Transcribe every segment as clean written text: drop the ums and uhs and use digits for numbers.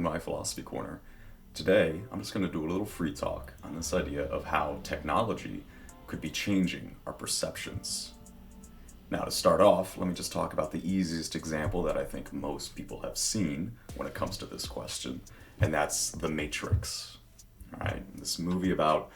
welcome to my Philosophy Corner. Today, I'm just going to do a little free talk on this idea of how technology could be changing our perceptions. Now, to start off, let me just talk about the easiest example that I think most people have seen when it comes to this question, and that's The Matrix. All right, this movie about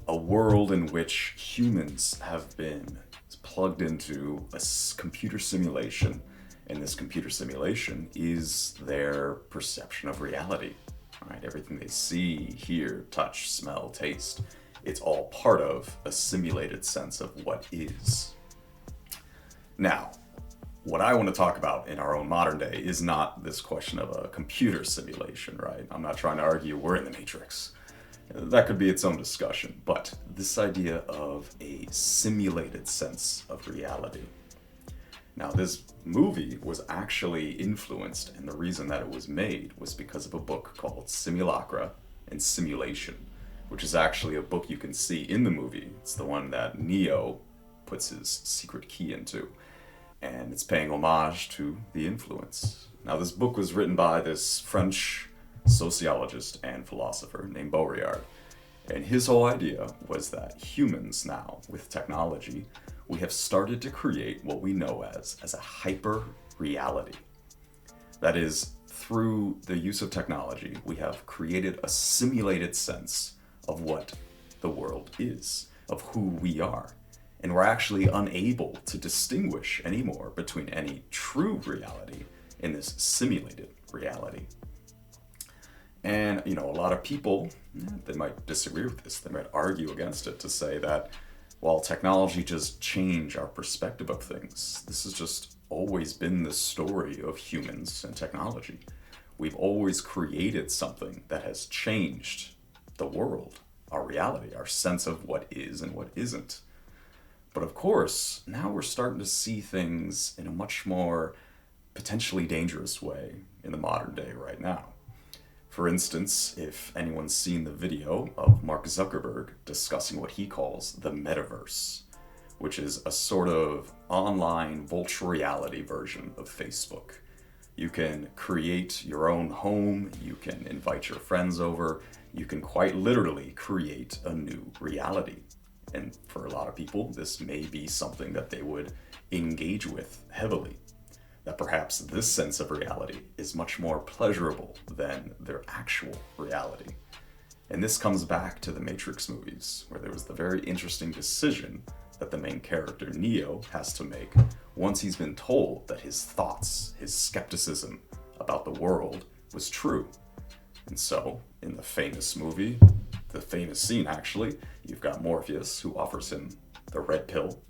a world in which humans have been plugged into a computer simulation, and this computer simulation is their perception of reality. All right, everything they see, hear, touch, smell, taste, it's all part of a simulated sense of what is. Now, what I want to talk about in our own modern day is not this question of a computer simulation, right? I'm not trying to argue we're in the Matrix. That could be its own discussion, but this idea of a simulated sense of reality. Now, this movie was actually influenced, and the reason that it was made was because of a book called Simulacra and Simulation, which is actually a book you can see in the movie. It's the one that Neo puts his secret key into, and it's paying homage to the influence. Now, this book was written by this French sociologist and philosopher named Baudrillard. And his whole idea was that humans now, with technology, we have started to create what we know as a hyper-reality. That is, through the use of technology, we have created a simulated sense of what the world is, of who we are. And we're actually unable to distinguish anymore between any true reality and this simulated reality. And, a lot of people, they might disagree with this. They might argue against it to say that while technology just changed our perspective of things, this has just always been the story of humans and technology. We've always created something that has changed the world, our reality, our sense of what is and what isn't. But of course, now we're starting to see things in a much more potentially dangerous way in the modern day right now. For instance, if anyone's seen the video of Mark Zuckerberg discussing what he calls the metaverse, which is a sort of online virtual reality version of Facebook. You can create your own home, you can invite your friends over, you can quite literally create a new reality. And for a lot of people, this may be something that they would engage with heavily. That perhaps this sense of reality is much more pleasurable than their actual reality. And this comes back to the Matrix movies, where there was the very interesting decision that the main character, Neo, has to make once he's been told that his thoughts, his skepticism about the world was true. And so, in the famous movie, the famous scene actually, you've got Morpheus who offers him the red pill.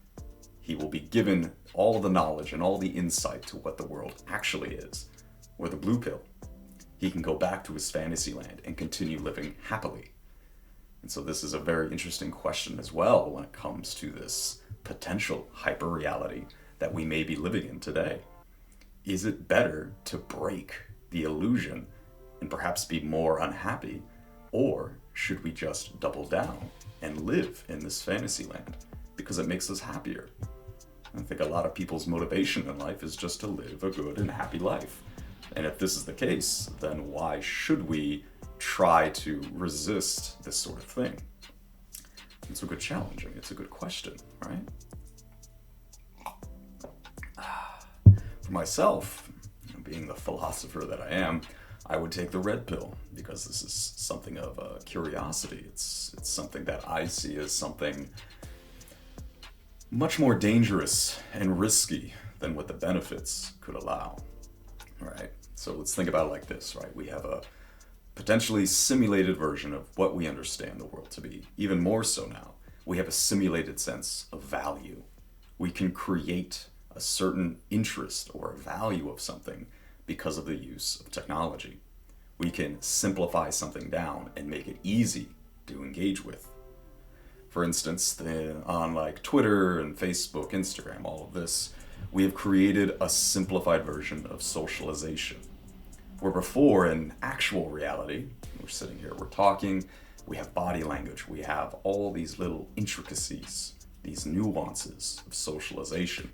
He will be given all the knowledge and all the insight to what the world actually is, or the blue pill. He can go back to his fantasy land and continue living happily. And so this is a very interesting question as well when it comes to this potential hyper-reality that we may be living in today. Is it better to break the illusion and perhaps be more unhappy, or should we just double down and live in this fantasy land because it makes us happier? I think a lot of people's motivation in life is just to live a good and happy life. And if this is the case, then why should we try to resist this sort of thing? It's a good challenge. It's a good question, right? For myself, being the philosopher that I am, I would take the red pill because this is something of a curiosity. It's something that I see as something much more dangerous and risky than what the benefits could allow. All right, so let's think about it like this, right? We have a potentially simulated version of what we understand the world to be. Even more so now, we have a simulated sense of value. We can create a certain interest or a value of something because of the use of technology. We can simplify something down and make it easy to engage with. For instance, on like Twitter and Facebook, Instagram, all of this, we have created a simplified version of socialization. Where before, in actual reality, we're sitting here, we're talking, we have body language, we have all these little intricacies, these nuances of socialization,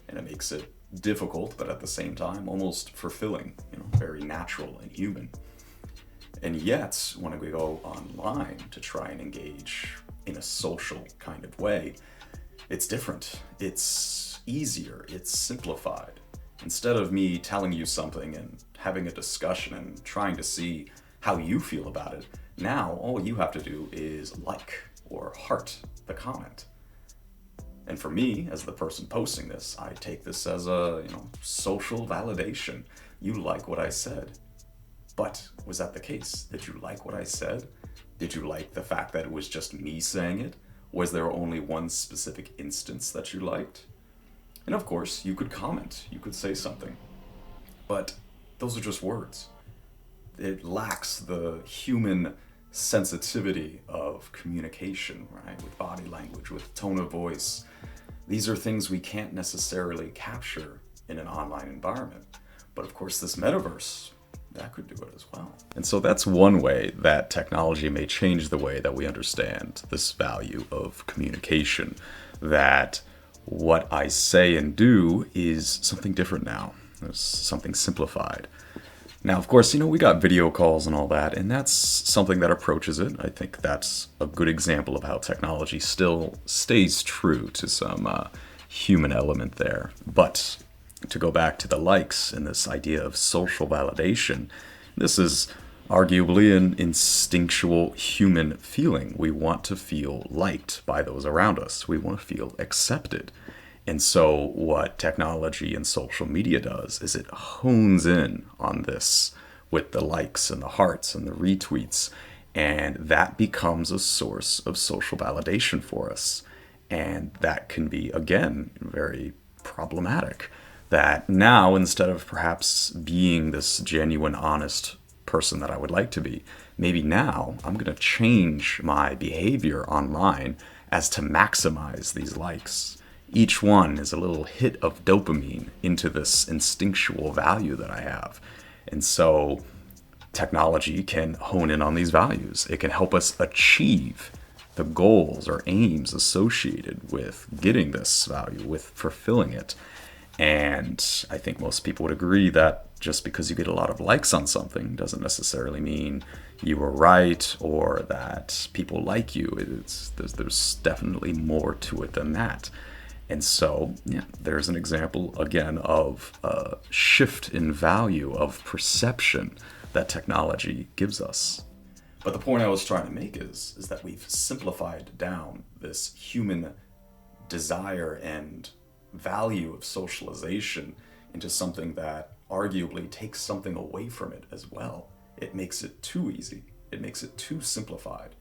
and it makes it difficult, but at the same time, almost fulfilling, very natural and human. And yet, when we go online to try and engage in a social kind of way, it's different. It's easier. It's simplified. Instead of me telling you something and having a discussion and trying to see how you feel about it, now all you have to do is like or heart the comment. And for me, as the person posting this, I take this as a, social validation. You like what I said. But was that the case? Did you like what I said? Did you like the fact that it was just me saying it? Was there only one specific instance that you liked? And of course, you could comment, you could say something. But those are just words. It lacks the human sensitivity of communication, right? With body language, with tone of voice. These are things we can't necessarily capture in an online environment. But of course, this metaverse, that could do it as well. And so that's one way that technology may change the way that we understand this value of communication, that what I say and do is something different now. It's something simplified. Now, of course, we got video calls and all that, and that's something that approaches it. I think that's a good example of how technology still stays true to some human element there. But to go back to the likes and this idea of social validation, this is arguably an instinctual human feeling. We want to feel liked by those around us. We want to feel accepted. And so what technology and social media does is it hones in on this with the likes and the hearts and the retweets. And that becomes a source of social validation for us. And that can be, again, very problematic. That now, instead of perhaps being this genuine, honest person that I would like to be, maybe now I'm going to change my behavior online as to maximize these likes. Each one is a little hit of dopamine into this instinctual value that I have. And so technology can hone in on these values. It can help us achieve the goals or aims associated with getting this value, with fulfilling it. And I think most people would agree that just because you get a lot of likes on something doesn't necessarily mean you were right or that people like you. There's definitely more to it than that. And so, there's an example, again, of a shift in value of perception that technology gives us. But the point I was trying to make is that we've simplified down this human desire and value of socialization into something that arguably takes something away from it as well. It makes it too easy. It makes it too simplified.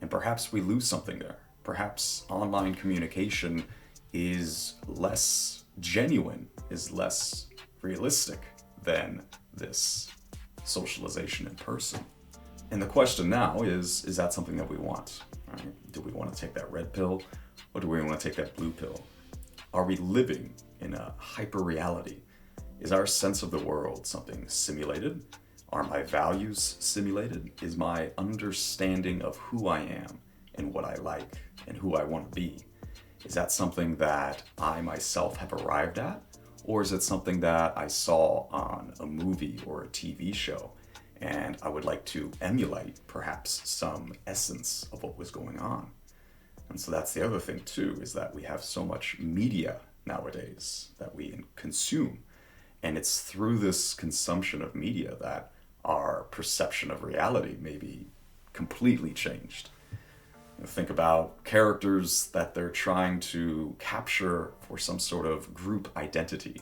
And perhaps we lose something there. Perhaps online communication is less genuine, is less realistic than this socialization in person. And the question now is that something that we want? Right? Do we want to take that red pill or do we want to take that blue pill? Are we living in a hyperreality? Is our sense of the world something simulated? Are my values simulated? Is my understanding of who I am and what I like and who I want to be, is that something that I myself have arrived at? Or is it something that I saw on a movie or a TV show and I would like to emulate perhaps some essence of what was going on? And so that's the other thing too, is that we have so much media nowadays that we consume. And it's through this consumption of media that our perception of reality may be completely changed. Think about characters that they're trying to capture for some sort of group identity.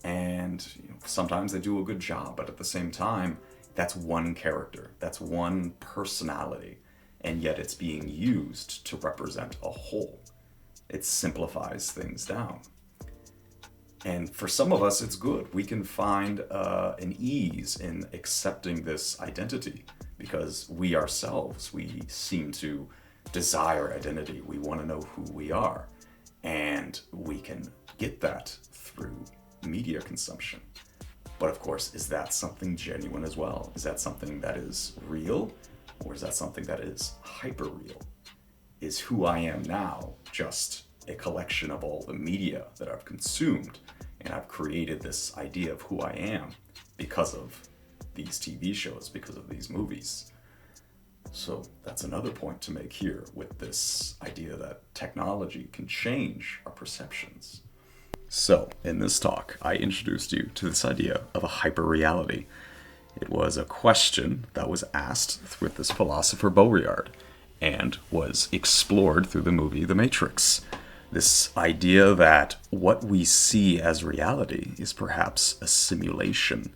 And sometimes they do a good job, but at the same time, that's one character, that's one personality, and yet it's being used to represent a whole. It simplifies things down. And for some of us, it's good. We can find an ease in accepting this identity because we ourselves, we seem to desire identity. We want to know who we are. And we can get that through media consumption. But of course, is that something genuine as well? Is that something that is real? Or is that something that is hyper real? Is who I am now just a collection of all the media that I've consumed, and I've created this idea of who I am because of these TV shows, because of these movies. So that's another point to make here with this idea that technology can change our perceptions. So in this talk, I introduced you to this idea of a hyperreality. It was a question that was asked with this philosopher Baudrillard and was explored through the movie The Matrix. This idea that what we see as reality is perhaps a simulation.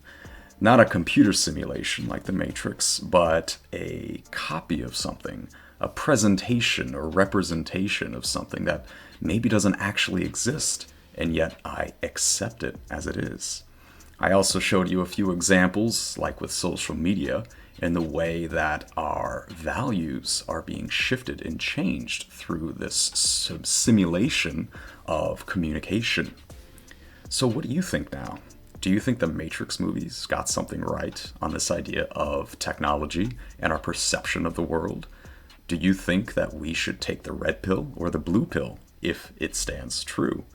Not a computer simulation like The Matrix, but a copy of something, a presentation or representation of something that maybe doesn't actually exist, and yet I accept it as it is. I also showed you a few examples, like with social media, in the way that our values are being shifted and changed through this simulation of communication. So what do you think now? Do you think the Matrix movies got something right on this idea of technology and our perception of the world? Do you think that we should take the red pill or the blue pill if it stands true?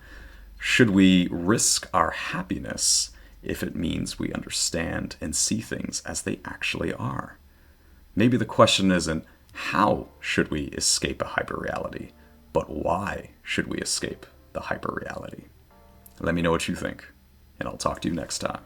Should we risk our happiness if it means we understand and see things as they actually are? Maybe the question isn't how should we escape a hyperreality, but why should we escape the hyperreality? Let me know what you think, and I'll talk to you next time.